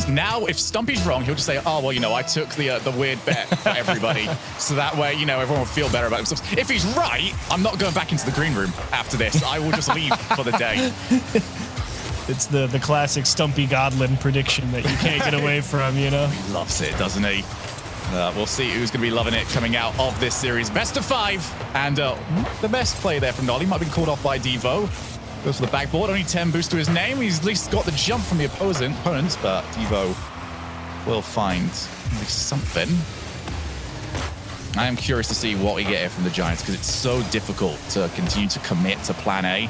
because now if Stumpy's wrong, he'll just say, oh, well, you know, I took the weird bet for everybody. So that way, you know, everyone will feel better about themselves. If he's right, I'm not going back into the green room after this. I will just leave for the day. It's the classic Stumpy Godlin prediction that you can't get away from, you know? He loves it, doesn't he? We'll see who's going to be loving it coming out of this series. Best of 5. And the best play there from Nolly might have been called off by Devo. Goes for the backboard. Only 10 boost to his name. He's at least got the jump from the opponents, but Devo will find at least something. I am curious to see what we get here from the Giants because it's so difficult to continue to commit to plan A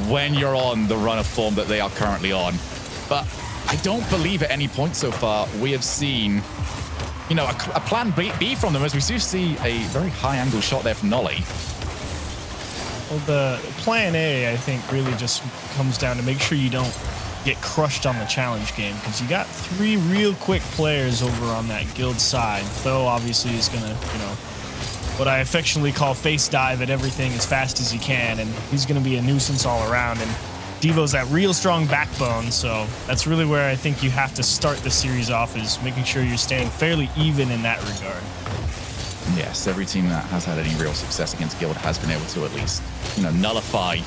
when you're on the run of form that they are currently on. But I don't believe at any point so far we have seen, you know, a plan B from them, as we do see a very high angle shot there from Nolly. Well, the plan A, I think, really just comes down to make sure you don't get crushed on the challenge game, because you got 3 real quick players over on that guild side. Tho obviously is going to, you know, what I affectionately call face dive at everything as fast as he can, and he's going to be a nuisance all around. And Devo's that real strong backbone, so that's really where I think you have to start the series off, is making sure you're staying fairly even in that regard. Yes, every team that has had any real success against Guild has been able to at least, you know, nullify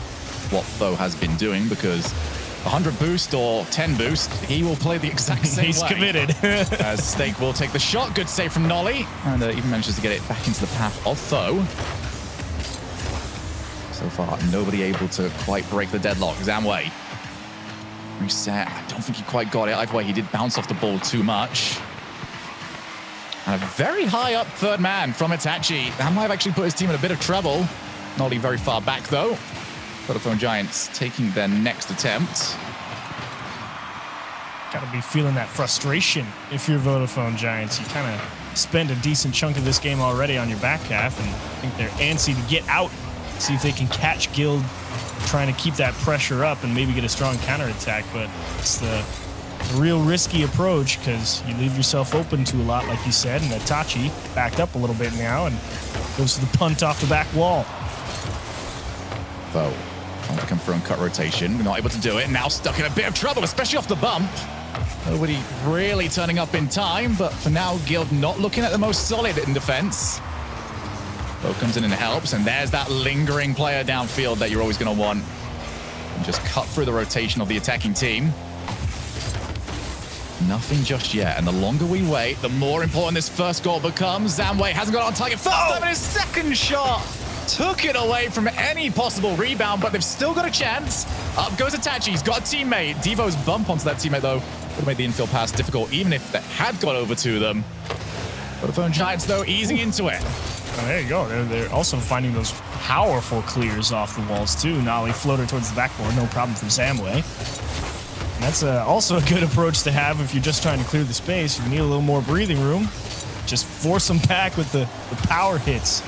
what Tho has been doing, because 100 boost or 10 boost, he will play the exact same He's way. committed. As Stake will take the shot. Good save from Nolly. And even manages to get it back into the path of Tho. So far, nobody able to quite break the deadlock. Zamway. Reset. I don't think he quite got it. Either way, he did bounce off the ball too much. And a very high up third man from Itachi. That might have actually put his team in a bit of trouble. Nolly very far back, though. Vodafone Giants taking their next attempt. Got to be feeling that frustration if you're Vodafone Giants. You kind of spend a decent chunk of this game already on your back half, and I think they're antsy to get out, see if they can catch Guild trying to keep that pressure up and maybe get a strong counterattack. But it's the real risky approach, because you leave yourself open to a lot, like you said. And Itachi backed up a little bit now and goes to the punt off the back wall. Tho trying to come through and cut rotation. Not able to do it. Now stuck in a bit of trouble, especially off the bump. Nobody really turning up in time, but for now, Guild not looking at the most solid in defense. Tho comes in and helps, and there's that lingering player downfield that you're always going to want. And just cut through the rotation of the attacking team. Nothing just yet, and the longer we wait, the more important this first goal becomes. Zamway hasn't got on target. First time in his second shot. Took it away from any possible rebound, but they've still got a chance. Up goes Itachi. He's got a teammate. Devo's bump onto that teammate, though, would have made the infield pass difficult, even if that had got over to them. Vodafone Giants, though, easing into it. Oh, there you go. They're also finding those powerful clears off the walls, too. Nolly floater towards the backboard. No problem from Zamway. And that's also a good approach to have if you're just trying to clear the space. You need a little more breathing room. Just force them back with the power hits.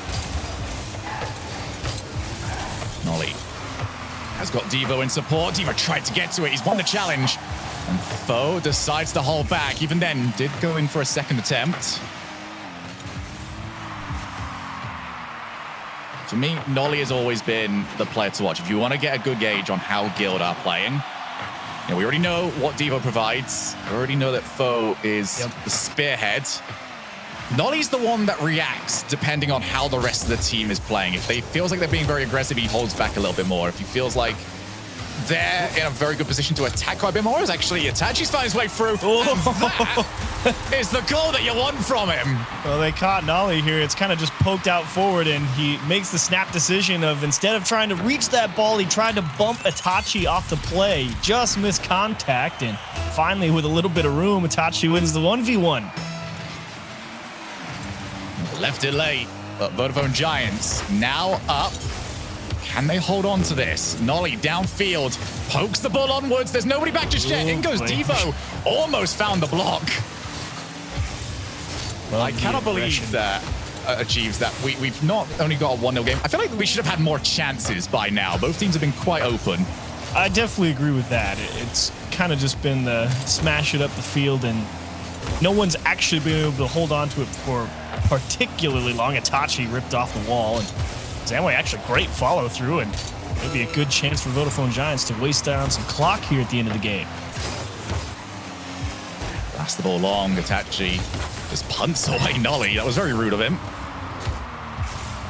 Nolly has got Devo in support. Devo tried to get to it. He's won the challenge. And Tho decides to hold back. Even then, did go in for a second attempt. For me, Nolly has always been the player to watch. If you want to get a good gauge on how Guild are playing, you know, we already know what Devo provides. We already know that Tho is the spearhead. Nolly's the one that reacts depending on how the rest of the team is playing. If they feels like they're being very aggressive, he holds back a little bit more. If he feels like they're in a very good position to attack quite a bit more, it's actually Itachi's found his way through. That is the goal that you want from him. Well, they caught Nolly here. It's kind of just poked out forward, and he makes the snap decision of, instead of trying to reach that ball, he tried to bump Itachi off the play. Just missed contact, and finally, with a little bit of room, Itachi wins the 1v1. Left it late, but Vodafone Giants now up. Can they hold on to this? Nolly downfield, pokes the ball onwards. There's nobody back just yet. In goes Devo. Almost found the block. I cannot believe that achieves that. We've not only got a 1-0 game. I feel like we should have had more chances by now. Both teams have been quite open. I definitely agree with that. It's kind of just been the smash it up the field, and no one's actually been able to hold on to it for particularly long. Itachi ripped off the wall, and Zamway actually great follow through, and maybe a good chance for Vodafone Giants to waste down some clock here at the end of the game. Pass the ball long. Itachi just punts away Nolly. That was very rude of him.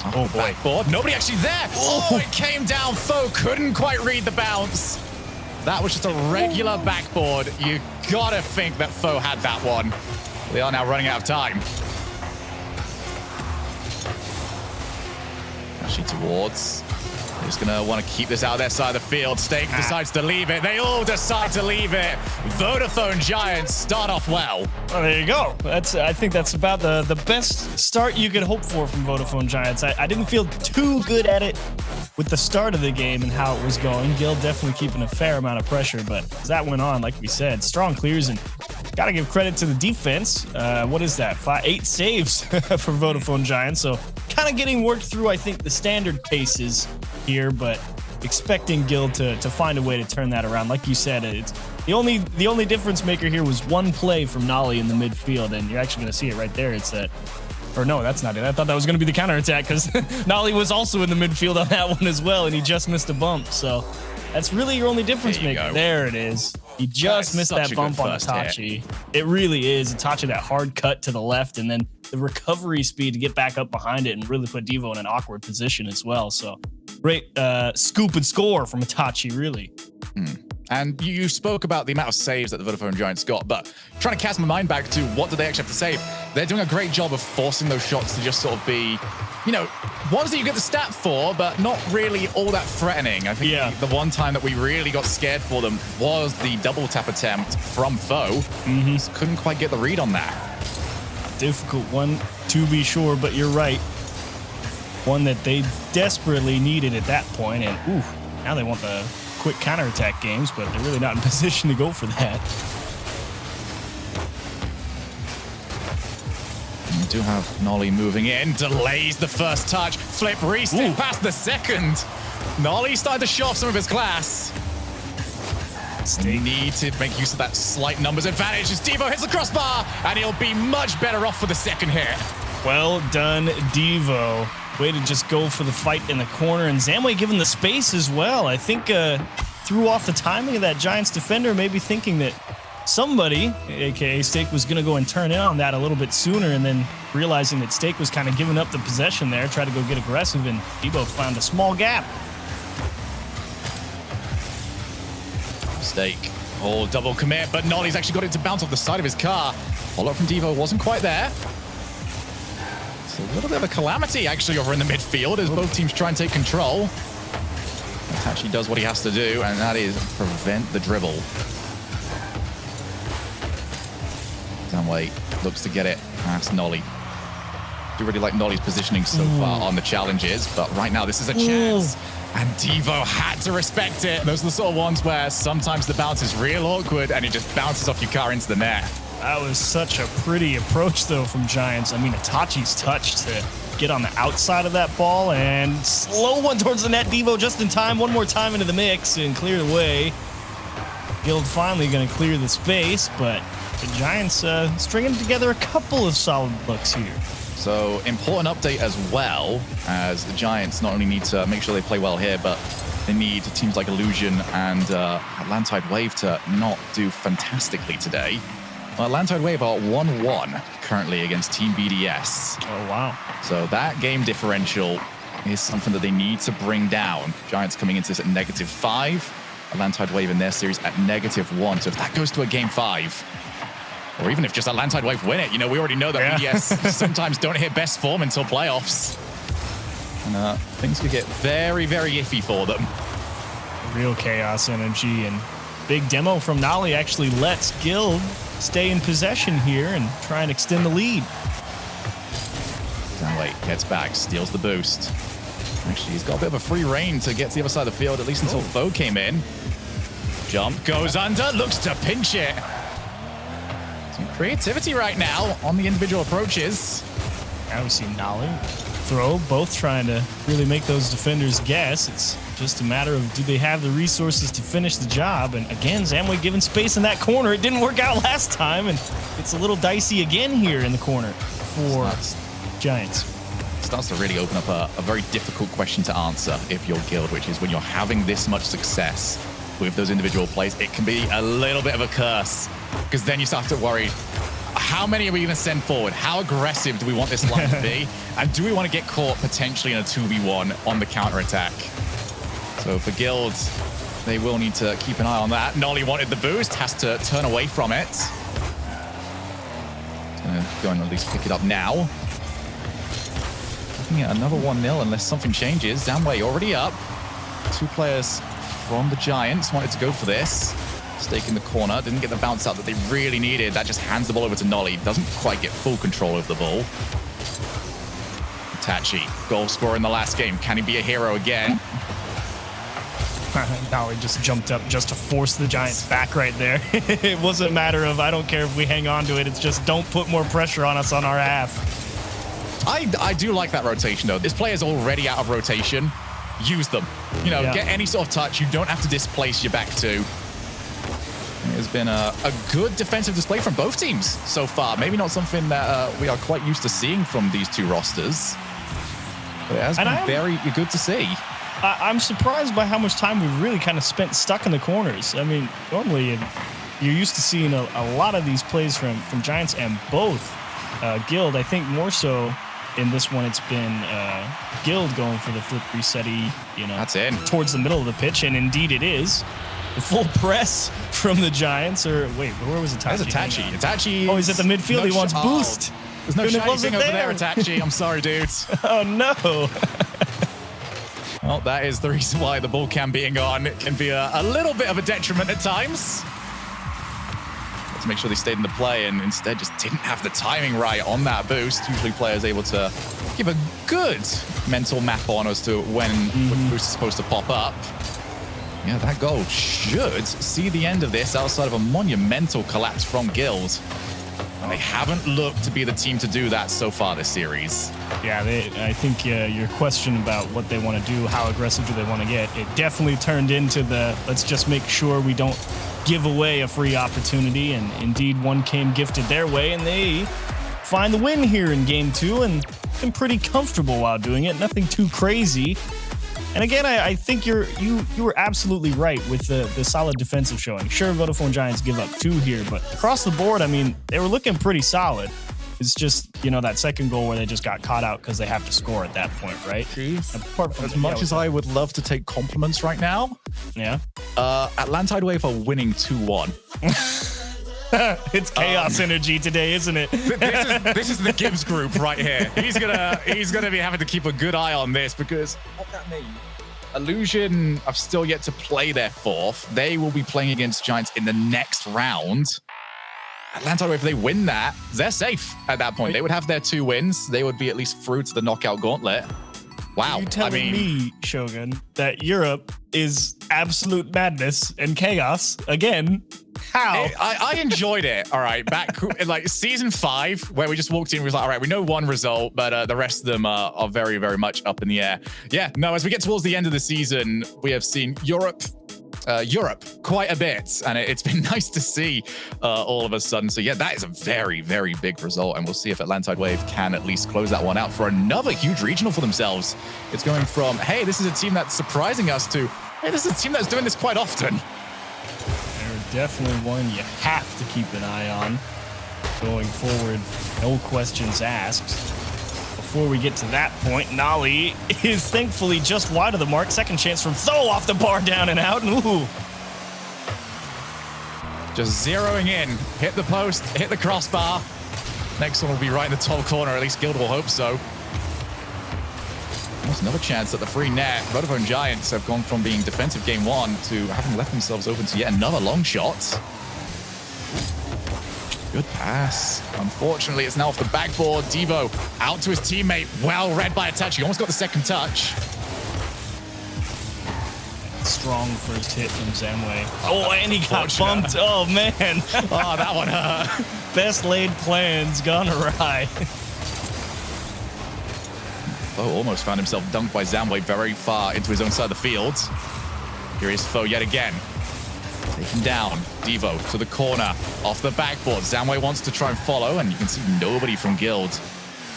Oh, boy. Backboard. Nobody actually there. Oh, it came down. Foe couldn't quite read the bounce. That was just a regular backboard. You gotta think that Foe had that one. They are now running out of time. Actually towards. They're just gonna want to keep this out of their side of the field. Stake decides to leave it. They all decide to leave it. Vodafone Giants start off well. Well, there you go. I think that's about the best start you could hope for from Vodafone Giants. I didn't feel too good at it with the start of the game and how it was going. Gil definitely keeping a fair amount of pressure, but as that went on, like we said, strong clears, and got to give credit to the defense. What is that? 8 saves for Vodafone Giants. So kind of getting worked through, I think, the standard paces here, but expecting Gil to find a way to turn that around. Like you said, it's the only difference maker here was one play from Nolly in the midfield, and you're actually going to see it right there. It's that. Or no, that's not it. I thought that was going to be the counterattack because Nolly was also in the midfield on that one as well, and he just missed a bump. So that's really your only difference maker. Go. There it is. He just missed that bump on Itachi. It really is. Itachi, that hard cut to the left, and then the recovery speed to get back up behind it and really put Devo in an awkward position as well. So great scoop and score from Itachi, really. And you spoke about the amount of saves that the Vodafone Giants got, but trying to cast my mind back to what do they actually have to save? They're doing a great job of forcing those shots to just sort of be, you know, ones that you get the stat for, but not really all that threatening. I think the one time that we really got scared for them was the double tap attempt from Foe. Just couldn't quite get the read on that. Difficult one, to be sure, but you're right. One that they desperately needed at that point, and now they want the quick counterattack games, but they're really not in position to go for that. We do have Nolly moving in, delays the first touch, flip, restep past the second. Nolly starting to show off some of his class. They need to make use of that slight numbers advantage as Devo hits the crossbar, and he'll be much better off for the second hit. Well done, Devo. Way to just go for the fight in the corner, and Zamway given the space as well. I think threw off the timing of that Giants defender, maybe thinking that somebody, aka Stake, was going to go and turn in on that a little bit sooner, and then realizing that Stake was kind of giving up the possession there, tried to go get aggressive, and Devo found a small gap. Stake, double commit, but Nolly's actually got it to bounce off the side of his car. Follow-up from Devo wasn't quite there. It's a little bit of a calamity, actually, over in the midfield as both teams try and take control. Itachi does what he has to do, and that is prevent the dribble. Zamway looks to get it past Nolly. Do really like Nolly's positioning so far on the challenges, but right now this is a chance. And Devo had to respect it. Those are the sort of ones where sometimes the bounce is real awkward and it just bounces off your car into the net. That was such a pretty approach, though, from Giants. I mean, Itachi's touch to get on the outside of that ball and slow one towards the net. Devo just in time, one more time into the mix and clear the way. Guild finally going to clear the space, but the Giants stringing together a couple of solid looks here. So, important update as well, as the Giants not only need to make sure they play well here, but they need teams like Illusion and Atlantide Wave to not do fantastically today. Atlantide Wave are 1-1 currently against Team BDS. Oh, wow. So that game differential is something that they need to bring down. Giants coming into this at -5. Atlantide Wave in their series at -1. So if that goes to a game 5, or even if just Atlantide Wave win it, you know, we already know that BDS sometimes don't hit best form until playoffs. And things could get very, very iffy for them. Real chaos energy, and big demo from Nolly actually lets Guild stay in possession here and try and extend the lead. Zamway gets back, steals the boost. Actually, he's got a bit of a free reign to get to the other side of the field, at least until Foe came in. Jump goes under, looks to pinch it. Some creativity right now on the individual approaches. Now we see Nolly throw, both trying to really make those defenders guess. It's just a matter of, do they have the resources to finish the job? And again, Zamway given space in that corner. It didn't work out last time, and it's a little dicey again here in the corner for Giants. Starts to really open up a very difficult question to answer if you're Guild, which is when you're having this much success with those individual plays, it can be a little bit of a curse, because then you start to worry, how many are we going to send forward? How aggressive do we want this line to be? And do we want to get caught potentially in a 2v1 on the counter-attack? So for Guild, they will need to keep an eye on that. Nolly wanted the boost, has to turn away from it. He's going to go and at least pick it up now. Looking at another 1-0 unless something changes. Zamway already up. 2 players from the Giants wanted to go for this. Stake in the corner, didn't get the bounce out that they really needed. That just hands the ball over to Nolly. Doesn't quite get full control of the ball. Itachi, goal scorer in the last game. Can he be a hero again? Now he just jumped up just to force the Giants back right there. It wasn't a matter of, I don't care if we hang on to it. It's just don't put more pressure on us on our half. I do like that rotation, though. This player's already out of rotation. Use them. You know, get any sort of touch. You don't have to displace your back two. It has been a good defensive display from both teams so far. Maybe not something that we are quite used to seeing from these two rosters. But it has been very good to see. I'm surprised by how much time we've really kind of spent stuck in the corners. I mean, normally you're used to seeing a lot of these plays from Giants and both. Guild, I think more so in this one, it's been Guild going for the flip reset-y, you know, that's in towards the middle of the pitch, and indeed it is. The full press from the Giants, or wait, where was Itachi? There's Itachi. Itachi. Oh, he's at the midfield. He wants boost. There's no shouting over there, Itachi. I'm sorry, dudes. Oh, no. Well, that is the reason why the ball cam being on can be a little bit of a detriment at times. To make sure they stayed in the play and instead just didn't have the timing right on that boost. Usually players able to give a good mental map on as to when the boost is supposed to pop up. Yeah, that goal should see the end of this outside of a monumental collapse from Guild. And they haven't looked to be the team to do that so far this series. Yeah, I think your question about what they want to do, how aggressive do they want to get, it definitely turned into the let's just make sure we don't give away a free opportunity. And indeed, one came gifted their way, and they find the win here in game 2 and been pretty comfortable while doing it. Nothing too crazy. And again, I think you were absolutely right with the solid defensive showing. Sure, Vodafone Giants give up 2 here, but across the board, I mean, they were looking pretty solid. It's just, you know, that second goal where they just got caught out because they have to score at that point, right? Jeez. Apart from as much as I would love to take compliments right now, Atlantide Wave are winning 2-1. It's chaos energy today, isn't it? This is the Gibbs group right here. He's gonna be having to keep a good eye on this, because what that means, Illusion have still yet to play their 4th. They will be playing against Giants in the next round. Atlanta, if they win that, they're safe at that point. They would have their 2 wins. They would be at least through to the knockout gauntlet. Wow. You're telling me, Shogun, that Europe is absolute madness and chaos again? How? I enjoyed it. All right. Back in like season 5, where we just walked in, we was like, all right, we know one result, but the rest of them are very, very much up in the air. Yeah, no, as we get towards the end of the season, we have seen Europe quite a bit, and it's been nice to see all of a sudden. So yeah, that is a very, very big result, and we'll see if Atlantide Wave can at least close that one out for another huge regional for themselves. It's going from, hey, this is a team that's surprising us, to, hey, this is a team that's doing this quite often. They're definitely one you have to keep an eye on going forward. No questions asked. Before we get to that point, Nolly is thankfully just wide of the mark. Second chance from Tho off the bar, down and out. Ooh. Just zeroing in. Hit the post, hit the crossbar. Next one will be right in the top corner. At least Guild will hope so. Almost another chance at the free net. Vodafone Giants have gone from being defensive game 1 to having left themselves open to yet another long shot. Good pass. Unfortunately, it's now off the backboard. Devo out to his teammate. Well read by Itachi. Almost got the second touch. Strong first hit from Zamway. Oh, and he got bumped. Oh, man. Oh, that one hurt. Best laid plans gone awry. Foe almost found himself dunked by Zamway very far into his own side of the field. Here is Foe yet again. Taken down. Devo to the corner. Off the backboard. Zamway wants to try and follow, and you can see nobody from Guild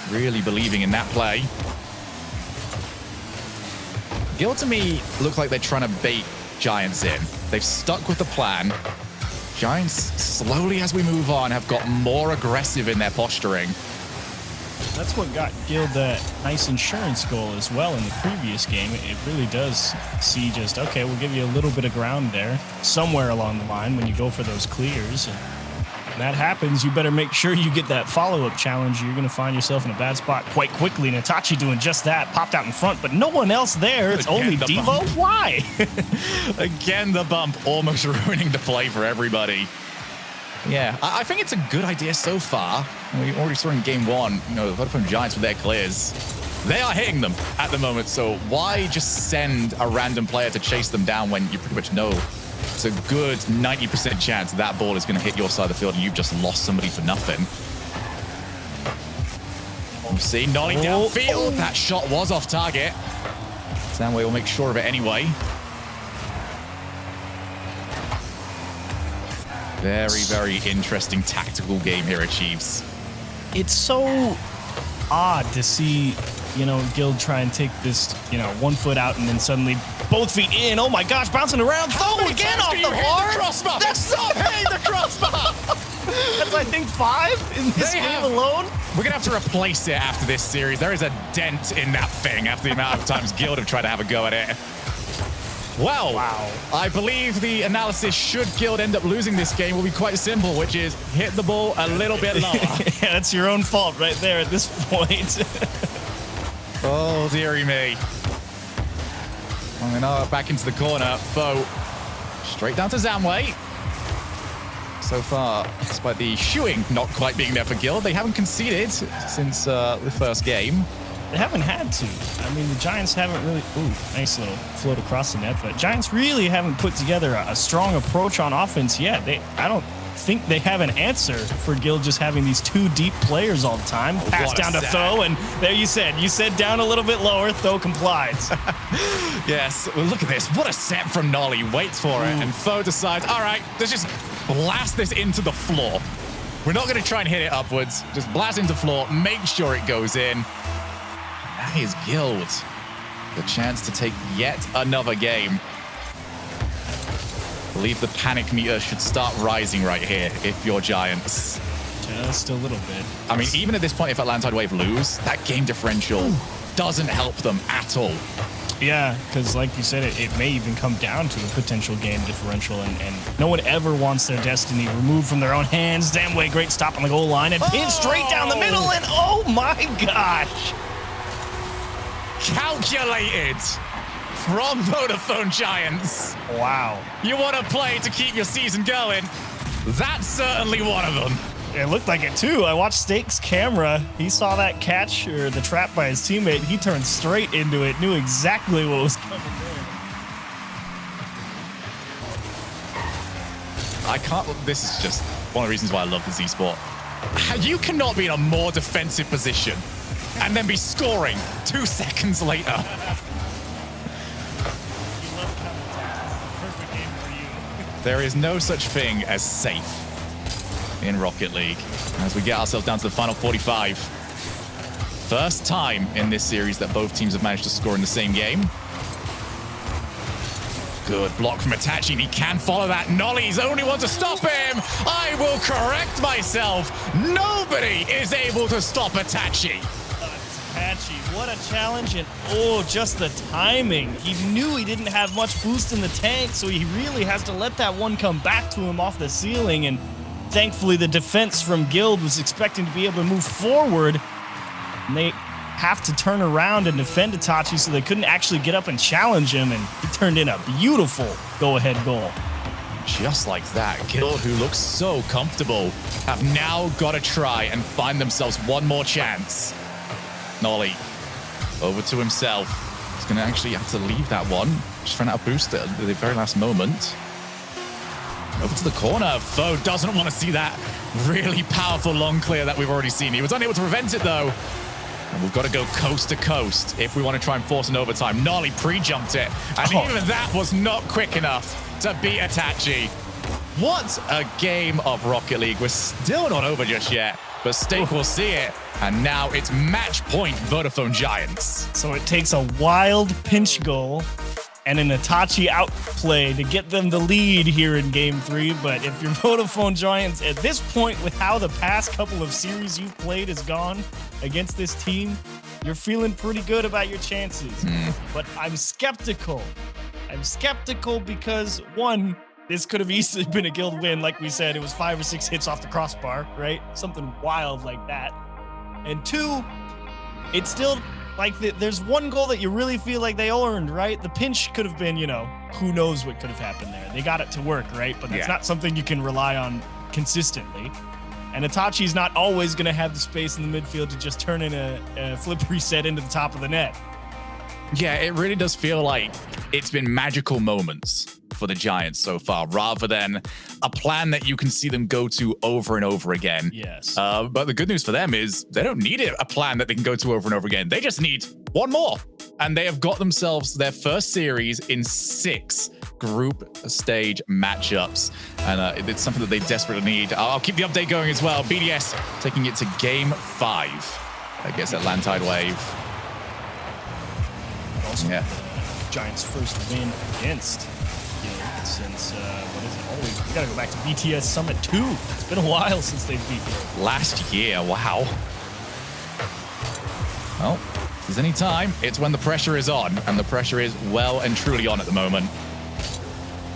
really believing in that play. Guild, to me, look like they're trying to bait Giants in. They've stuck with the plan. Giants, slowly as we move on, have got more aggressive in their posturing. That's what got Guild that nice insurance goal as well in the previous game. It really does see just, okay, we'll give you a little bit of ground there somewhere along the line when you go for those clears. And when that happens, you better make sure you get that follow-up challenge. You're going to find yourself in a bad spot quite quickly. Natachi doing just that, popped out in front, but no one else there. It's only Devo. Why? Again, the bump almost ruining the play for everybody. Yeah, I think it's a good idea so far. We already saw in game one, you know, the Vodafone Giants with their clears. They are hitting them at the moment, so why just send a random player to chase them down when you pretty much know it's a good 90% chance that ball is going to hit your side of the field and you've just lost somebody for nothing. You see, Nolly downfield. That shot was off target. Samway will make sure of it anyway. Very, very interesting tactical game here at Chiefs. It's so odd to see, you know, Guild try and take this, you know, 1 foot out and then suddenly both feet in. Oh my gosh, bouncing around. Throw again off the bar. Crossbar. That's not hitting the crossbar. That's, I think, 5 in this game alone. We're going to have to replace it after this series. There is a dent in that thing after the amount of times Guild have tried to have a go at it. Well, wow. I believe the analysis, should Guild end up losing this game, will be quite simple, which is hit the ball a little bit lower. Yeah, that's your own fault right there at this point. Oh, dearie me. Back into the corner. Foe straight down to Zamway. So far, despite the shooing not quite being there for Guild, they haven't conceded since the first game. They haven't had to. I mean, the Giants haven't really... Ooh, nice little float across the net. But Giants really haven't put together a strong approach on offense yet. I don't think they have an answer for Guild just having these 2 deep players all the time. Pass down to Tho, and there you said down a little bit lower. Tho complies. Yes. Well, look at this. What a set from Nolly. Waits for it, and Tho decides, all right, let's just blast this into the floor. We're not going to try and hit it upwards. Just blast into the floor. Make sure it goes in. That is Guild. The chance to take yet another game. I believe the panic meter should start rising right here if you're Giants. Just a little bit. I mean, even at this point, if Atlantide Wave lose, that game differential doesn't help them at all. Yeah, because like you said, it may even come down to a potential game differential, and no one ever wants their destiny removed from their own hands. Damn way, great stop on the goal line and pin straight down the middle, and oh my gosh. Calculated from Vodafone Giants. Wow. You want to play to keep your season going? That's certainly one of them. It looked like it too. I watched Steak's camera. He saw that catch or the trap by his teammate. He turned straight into it, knew exactly what was coming there. I can't. This is just one of the reasons why I love this esport. You cannot be in a more defensive position and then be scoring 2 seconds later. You love counterattacks. Perfect game for you. There is no such thing as safe in Rocket League as we get ourselves down to the final 45. First time in this series that both teams have managed to score in the same game. Good block from Itachi, and he can follow that. Nolly's only one to stop him. I will correct myself. Nobody is able to stop Itachi. Itachi, what a challenge, and oh, just the timing. He knew he didn't have much boost in the tank, so he really has to let that one come back to him off the ceiling, and thankfully the defense from Guild was expecting to be able to move forward, and they have to turn around and defend Itachi, so they couldn't actually get up and challenge him, and he turned in a beautiful go-ahead goal. Just like that, Guild, who looks so comfortable, have now got to try and find themselves one more chance. Nolly over to himself. He's going to actually have to leave that one. Just ran out of boost at the very last moment. Over to the corner. Foe doesn't want to see that really powerful long clear that we've already seen. He was unable to prevent it, though. And we've got to go coast to coast if we want to try and force an overtime. Nolly pre-jumped it, and even that was not quick enough to beat Itachi. What a game of Rocket League. We're still not over just yet, but Steak will see it. And now it's match point Vodafone Giants. So it takes a wild pinch goal and an Itachi outplay to get them the lead here in Game 3. But if your Vodafone Giants, at this point, with how the past couple of series you've played has gone against this team, you're feeling pretty good about your chances. But I'm skeptical. I'm skeptical because, one, this could have easily been a guild win. Like we said, it was 5 or 6 hits off the crossbar, right? Something wild like that. And two, it's still... like, there's one goal that you really feel like they earned, right? The pinch could have been, you know, who knows what could have happened there. They got it to work, right? But that's not something you can rely on consistently. And Itachi's not always going to have the space in the midfield to just turn in a flip reset into the top of the net. Yeah, it really does feel like it's been magical moments for the Giants so far, rather than a plan that you can see them go to over and over again. Yes. But the good news for them is they don't need a plan that they can go to over and over again. They just need one more. And they have got themselves their first series in 6 group stage matchups. And it's something that they desperately need. I'll keep the update going as well. BDS taking it to Game 5 against Atlantide Wave. Also, Giants' first win against Guild since, we gotta go back to BTS Summit 2. It's been a while since they've beat Guild. Last year, wow. Well, if there's any time, it's when the pressure is on, and the pressure is well and truly on at the moment.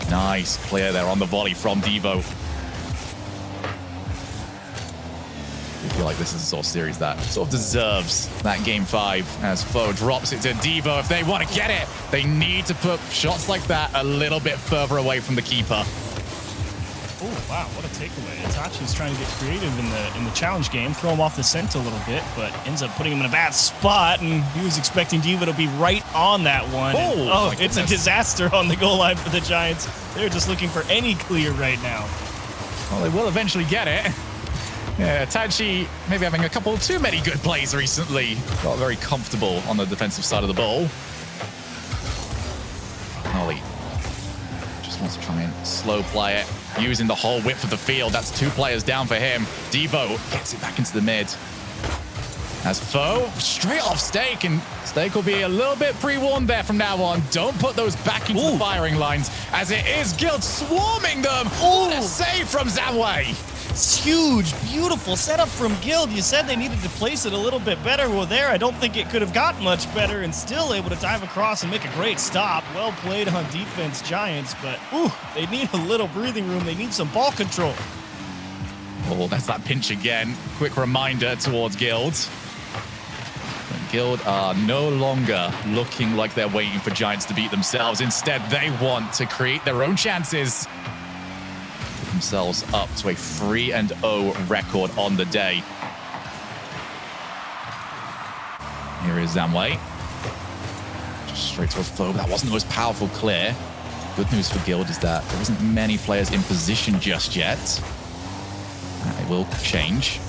Nice clear there on the volley from Devo. I feel like this is a sort of series that sort of deserves that Game 5 as Foe drops it to Devo. If they want to get it, they need to put shots like that a little bit further away from the keeper. Oh, wow, what a takeaway. Itachi's trying to get creative in the challenge game, throw him off the scent a little bit, but ends up putting him in a bad spot, and he was expecting Devo to be right on that one. Oh, it's a disaster on the goal line for the Giants. They're just looking for any clear right now. Well, they will eventually get it. Yeah, Itachi maybe having a couple too many good plays recently. Got very comfortable on the defensive side of the ball. Ollie just wants to try and slow play it, using the whole width of the field. That's 2 players down for him. Devo gets it back into the mid. As Foe straight off Stake, and Stake will be a little bit pre-warned there from now on. Don't put those back into the firing lines, as it is Guild swarming them. What a save from Zamway. It's huge, beautiful setup from Guild. You said they needed to place it a little bit better. Well, there, I don't think it could have got much better, and still able to dive across and make a great stop. Well played on defense, Giants, but they need a little breathing room. They need some ball control. Oh, that's that pinch again. Quick reminder towards Guild. Guild are no longer looking like they're waiting for Giants to beat themselves. Instead, they want to create their own chances. Put themselves up to a 3-0 record on the day. Here is Zamway. Just straight to a Foe. That wasn't the most powerful clear. Good news for Guild is that there isn't many players in position just yet. It will change.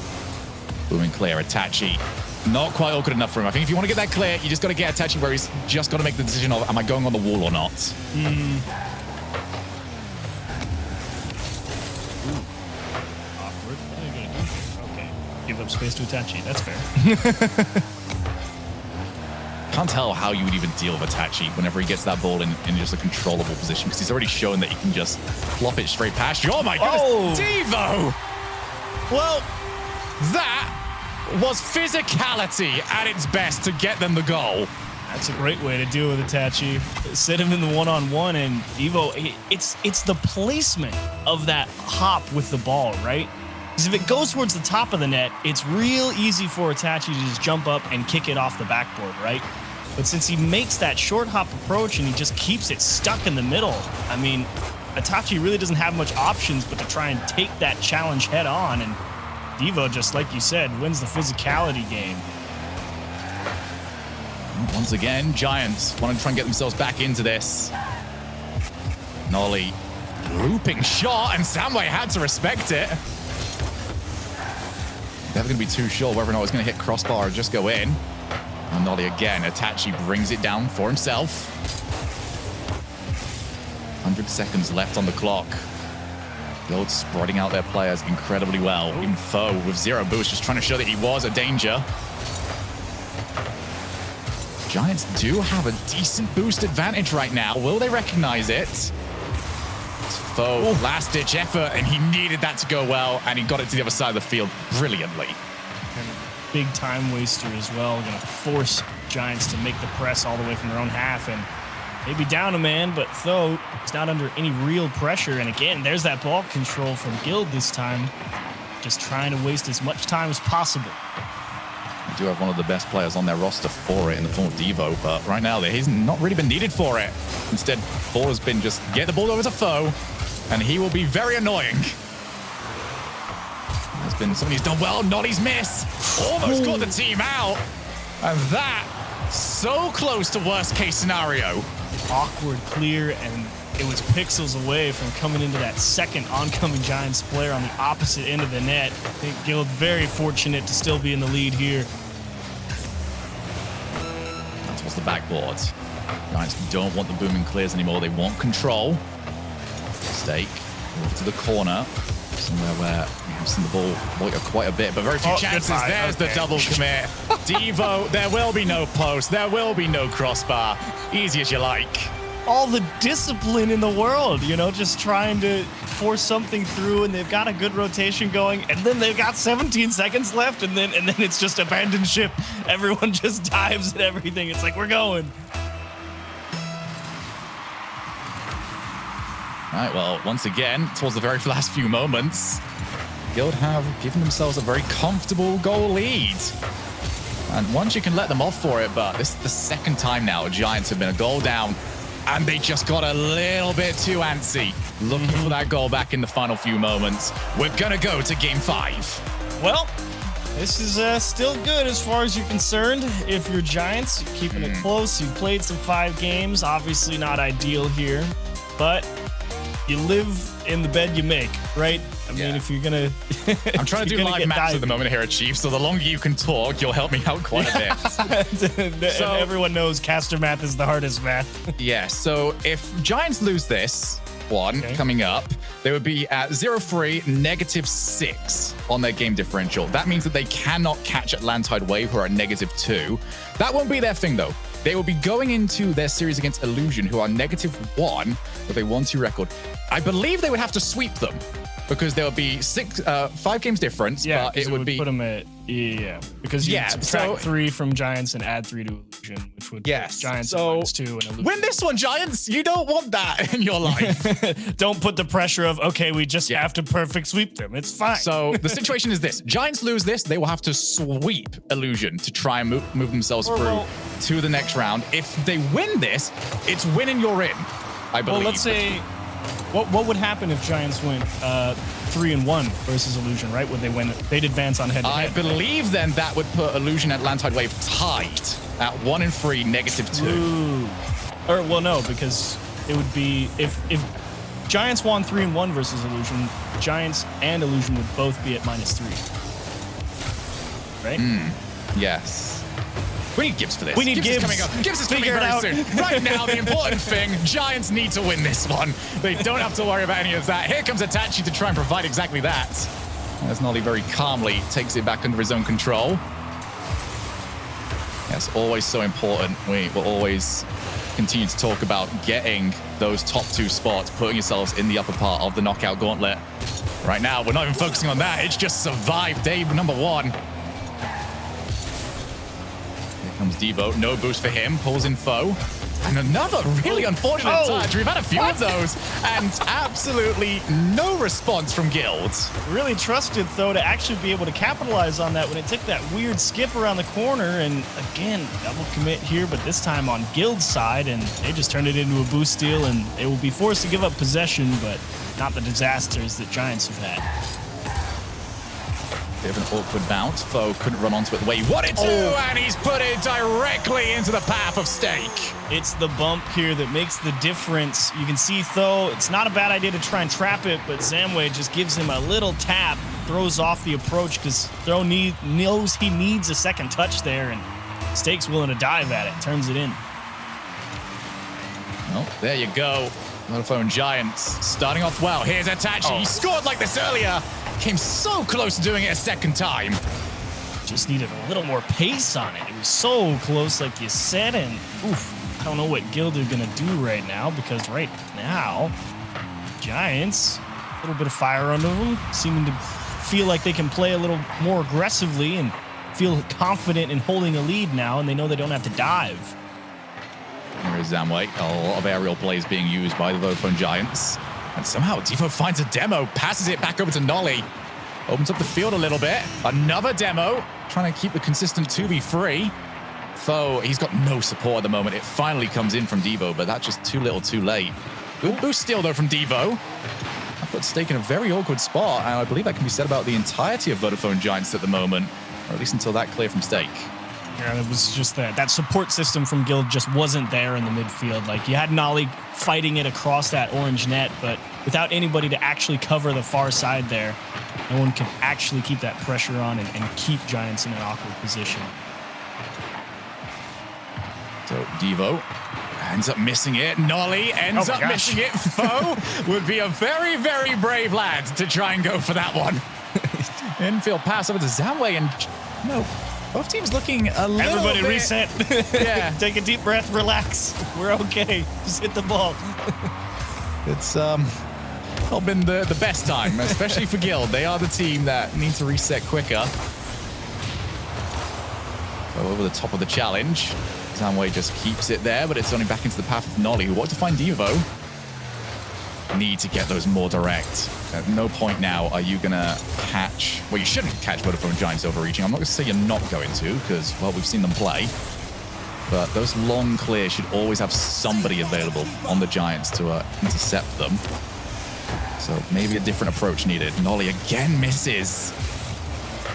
Booming clear, Itachi. Not quite all good enough for him. I think if you want to get that clear, you just got to get Itachi where he's just got to make the decision of, am I going on the wall or not? Awkward. What are they going to do? Okay. Give up space to Itachi. That's fair. Can't tell how you would even deal with Itachi whenever he gets that ball in just a controllable position, because he's already shown that he can just flop it straight past you. Oh my goodness, Devo! Well, that was physicality at its best to get them the goal. That's a great way to deal with Itachi. Set him in the one-on-one, and Devo, it's the placement of that hop with the ball, right? Because if it goes towards the top of the net, it's real easy for Itachi to just jump up and kick it off the backboard, right? But since he makes that short hop approach and he just keeps it stuck in the middle, I mean, Itachi really doesn't have much options but to try and take that challenge head on, and Devo, just like you said, wins the physicality game. Once again, Giants want to try and get themselves back into this. Nolly, looping shot, and Zamway had to respect it. Never going to be too sure whether or not it's going to hit crossbar or just go in. And Nolly again, Itachi brings it down for himself. 100 seconds left on the clock. Guild spreading out their players incredibly well. Even Foe with 0 boost, just trying to show that he was a danger. Giants do have a decent boost advantage right now. Will they recognize it? Foe, last-ditch effort, and he needed that to go well, and he got it to the other side of the field brilliantly. And big time waster as well. Going to force Giants to make the press all the way from their own half, and maybe down a man, but Tho is not under any real pressure. And again, there's that ball control from Guild this time, just trying to waste as much time as possible. They do have one of the best players on their roster for it in the form of Devo, but right now he's not really been needed for it. Instead, ball has been just get the ball over to Foe, and he will be very annoying. There's been somebody who's done well. Nolly's miss. Almost got the team out. And that, so close to worst case scenario. Awkward clear, and it was pixels away from coming into that second oncoming Giants player on the opposite end of the net. I think Guild very fortunate to still be in the lead here. That was the backboard. Giants don't want the booming clears anymore. They want control. Stake over to the corner. Somewhere where we've seen the ball loiter quite a bit, but very few chances. There's the double commit. Devo, there will be no post. There will be no crossbar. Easy as you like. All the discipline in the world, you know, just trying to force something through, and they've got a good rotation going, and then they've got 17 seconds left, and then it's just abandoned ship. Everyone just dives at everything. It's like, we're going. All right, well, once again, towards the very last few moments, Guild have given themselves a very comfortable goal lead. And once you can let them off for it, but this is the second time now Giants have been a goal down, and they just got a little bit too antsy, looking for that goal back in the final few moments. We're gonna go to game 5. Well, this is still good as far as you're concerned. If you're Giants, you're keeping it close. You've played some 5 games, obviously not ideal here, but you live in the bed you make, right? I mean, if you're gonna... I'm trying to do live maps at the moment here at Chief, so the longer you can talk, you'll help me out quite a bit. So, and everyone knows caster math is the hardest math. Yeah, so if Giants lose this one coming up, they would be at 0-3, -6 on their game differential. That means that they cannot catch Atlantide Wave, who are at -2. That won't be their thing, though. They will be going into their series against Illusion, who are -1 with a 1-2 record. I believe they would have to sweep them because there would be 5 games difference. Yeah, but it would be put them at because you subtract 3 from Giants and add 3 to Illusion, which would put Giants at -2 and Illusion. Win this one, Giants. You don't want that in your life. Don't put the pressure of we just have to perfect sweep them. It's fine. So the situation is this: Giants lose this, they will have to sweep Illusion to try and move themselves through to the next round. If they win this, it's win and you're in, I believe. Well, let's say, what would happen if Giants went 3-1 versus Illusion, right? Would they win? They'd advance on head-to-head. I believe then that would put Illusion Atlantide Wave tied at 1-3, -2. Ooh. Or, well, no, because it would be, if Giants won 3-1 versus Illusion, Giants and Illusion would both be at -3. Right? Yes. We need Gibbs for this. We need Gibbs. Coming up. Gibbs is coming very soon. Right now, the important thing, Giants need to win this one. They don't have to worry about any of that. Here comes Itachi to try and provide exactly that. As Nolly very calmly takes it back under his own control. That's always so important. We will always continue to talk about getting those top 2 spots, putting yourselves in the upper part of the knockout gauntlet. Right now, we're not even focusing on that. It's just survive day number 1. Comes Devo, no boost for him, pulls in Foe. And another really unfortunate touch. We've had a few of those, and absolutely no response from Guild. Really trusted, though, to actually be able to capitalize on that when it took that weird skip around the corner. And again, double commit here, but this time on Guild's side, and they just turned it into a boost steal, and they will be forced to give up possession, but not the disasters that Giants have had. Bit of an awkward bounce. Foe couldn't run onto it the way he wanted to, and he's put it directly into the path of Stake. It's the bump here that makes the difference. You can see Tho, it's not a bad idea to try and trap it, but Zamway just gives him a little tap, throws off the approach because Tho knows he needs a second touch there, and Stake's willing to dive at it, turns it in. Well, there you go. Vodafone Giants starting off well. Here's Itachi. He scored like this earlier. Came so close to doing it a second time. just needed a little more pace on it. It was so close, like you said, and oof, I don't know what GLD are going to do right now, because right now, Giants, a little bit of fire under them, seeming to feel like they can play a little more aggressively and feel confident in holding a lead now, and they know they don't have to dive. Here is Zamway. A lot of aerial plays being used by the Vodafone Giants. And somehow Devo finds a demo, passes it back over to Nolly. Opens up the field a little bit. Another demo, trying to keep the consistent 2v3. Foe, he's got no support at the moment. It finally comes in from Devo, but that's just too little too late. Good boost steal, though, from Devo. I put Stake in a very awkward spot, and I believe that can be said about the entirety of Vodafone Giants at the moment, or at least until that clear from Stake. Yeah, it was just that support system from GLD just wasn't there in the midfield. Like, you had Nolly fighting it across that orange net, but without anybody to actually cover the far side there, no one could actually keep that pressure on and keep Giants in an awkward position. So Devo ends up missing it. Nolly ends up missing it. Foe would be a very, very brave lad to try and go for that one. Infield pass over to Zamway, and no. Both teams looking a little Everybody bit... reset. Yeah. Take a deep breath, relax. We're okay. Just hit the ball. It's not been the best time, especially for GLD. They are the team that need to reset quicker. So over the top of the challenge. Zamway just keeps it there, but it's only back into the path of Nolly, who wants to find Devo. Need to get those more direct. At no point now are you going to catch... Well, you shouldn't catch Vodafone Giants overreaching. I'm not going to say you're not going to, because, well, we've seen them play. But those long clears should always have somebody available on the Giants to intercept them. So maybe a different approach needed. Nolly again misses.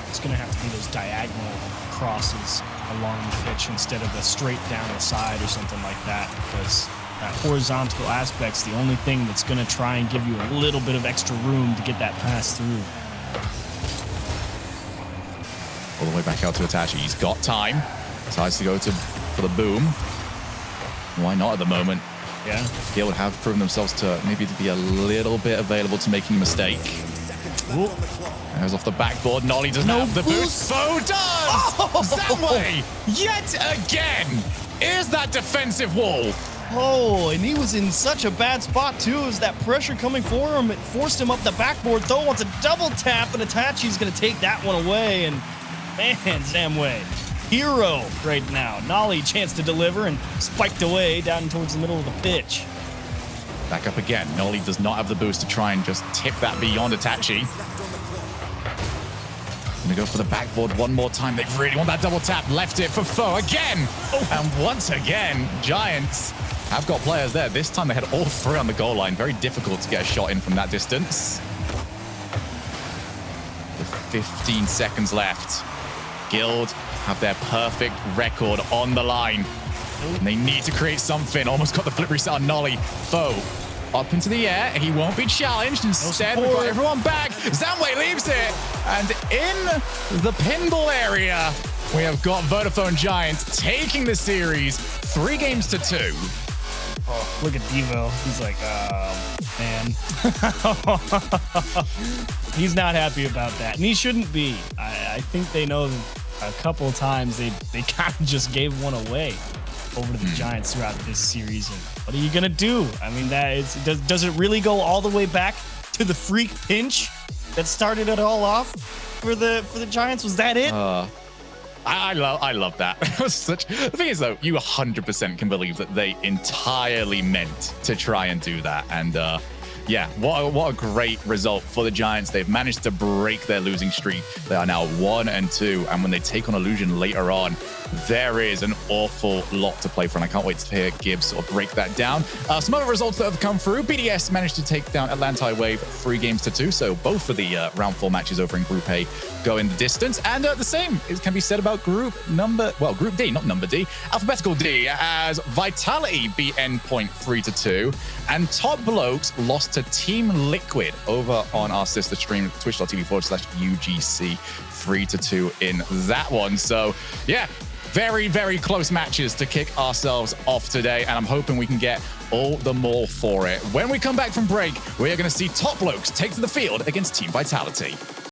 It's going to have to be those diagonal crosses along the pitch instead of a straight down the side or something like that, because that horizontal aspect's the only thing that's going to try and give you a little bit of extra room to get that pass through. All the way back out to Itachi. He's got time. Decides to go for the boom. Why not at the moment? Yeah. GLD have proven themselves to maybe be a little bit available to making a mistake. Ooh. There's off the backboard. Nolly doesn't have the boost. Foe does! Oh! Zamway, yet again! Is that defensive wall? Oh, and he was in such a bad spot, too, as that pressure coming for him. It forced him up the backboard. Though wants a double tap, and Itachi's going to take that one away. And, man, Zamway, hero right now. Nolly, chance to deliver, and spiked away down towards the middle of the pitch. Back up again. Nolly does not have the boost to try and just tip that beyond Itachi. Gonna go for the backboard one more time. They really want that double tap. Left it for Foe again. Oh. And once again, Giants have got players there. This time they had all three on the goal line. Very difficult to get a shot in from that distance. With 15 seconds left. GLD have their perfect record on the line. And they need to create something. Almost got the flip reset on Nolly. Foe up into the air. He won't be challenged. Instead, we've got everyone back. Zamway leaves it. And in the pinball area, we have got Vodafone Giants taking the series 3-2. Oh, look at Devo. He's like, man. He's not happy about that. And he shouldn't be. I think they know a couple of times they kind of just gave one away over to the Giants throughout this series. And what are you going to do? I mean, does it really go all the way back to the freak pinch that started it all off for the Giants? Was that it? I love that. The thing is, though, you 100% can believe that they entirely meant to try and do that. And yeah, what a great result for the Giants. They've managed to break their losing streak. They are now 1-2. And when they take on Illusion later on, there is an awful lot to play for, and I can't wait to hear Gibbs sort of break that down. Some other results that have come through. BDS managed to take down Atlanti Wave 3-2, so both of the round 4 matches over in Group A go in the distance. And the same can be said about Group D, not number D, Alphabetical D, as Vitality beat Endpoint 3-2, and Top Blokes lost to Team Liquid over on our sister stream, twitch.tv/UGC 3-2 in that one. So yeah, very, very close matches to kick ourselves off today, and I'm hoping we can get all the more for it. When we come back from break, we are going to see Top Blokes take to the field against Team Vitality.